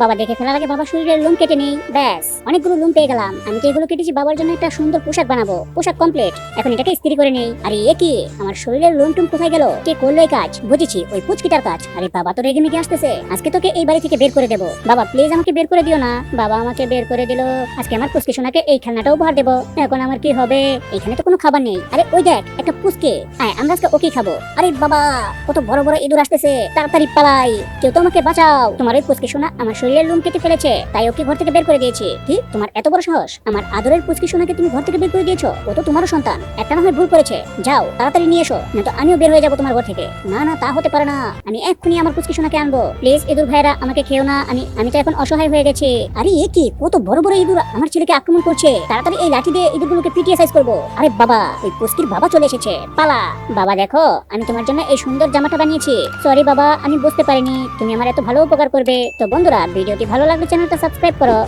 বাবা দেখে ফেলার আগে বাবার শরীরের লোম কেটে নেই, ব্যাস অনেকগুলো লোম পেয়ে গেলাম। আমি তো এগুলো কেটেছি বাবার জন্য একটা সুন্দর পোশাক বানাবো। পোশাক কমপ্লিট, এখন এটাকে ইস্ত্রি করে নেই। আরে এ কি, আমার শরীরের লোম টুম কোথায় গেল? কে করলো এই কাজ? বুঝেছি, ওই পুচকিটার কাজ। আরে বাবা তো রেগে মেগে আসতেছে, আজকে তোকে এই বাড়ি থেকে বের করে দেবো। বাবা প্লিজ আমাকে বের করে দিও না। বাবা আমাকে বের করে দিল, আজকে আমার পুচকি সোনাকে এই খেলনাটা উপহার দেবো। এখন আমার কি হবে? এখানে তো কোনো খাবার নেই। আরে ওই দেখ একটা পুচকে, আমরা আজকে ওকে খাবো। আরে বাবা কত বড় বড় ইঁদুর আসতেছে, তাড়াতাড়ি পালাই, কেউ তো আমাকে বাঁচাও। তোমার ওই পুচকি সোনা আমার শরীরের লোম কেটে ফেলেছে, তাই ওকে ঘর থেকে বের করে দিয়েছি। কি, তোমার এত বড় সাহস? আমার আদরের পুচকি সোনাকে তুমি ঘর থেকে বের করে দিয়েছো? ও তো তোমারও সন্তান, একটা না হয় ভুল করেছে। যাও তাড়াতাড়ি নিয়ে এসো, না তো আমিও বের হয়ে যাবো তোমার ঘর থেকে। না না, তা হতে পারে না, আমি এক্ষুনি আমার পুচকি সোনাকে আনবো। প্লিজ ইঁদুর ভাইরা আমাকে খেও না, আমি তো এখন অসহায় হয়ে গেছি। আরে এ কি, কত বড় বড় ইঁদুর আমার ছেলেকে আক্রমণ করছে। তাড়াতাড়ি এই লাঠি দিয়ে ইঁদুরগুলোকে পিটিয়ে সাইজ করবো। আরে বাবা, ওই পুচকির বাবা চলে এসেছে, পালা। বাবা দেখো, আমি তোমার জন্য এই সুন্দর জামাটা বানিয়েছি। সরি বাবা, আমি বুঝতে পারিনি তুমি আমার এত ভালো উপকার করবে। তো বন্ধুরা, ভিডিওটি ভালো লাগলে চ্যানেলটা সাবস্ক্রাইব করো।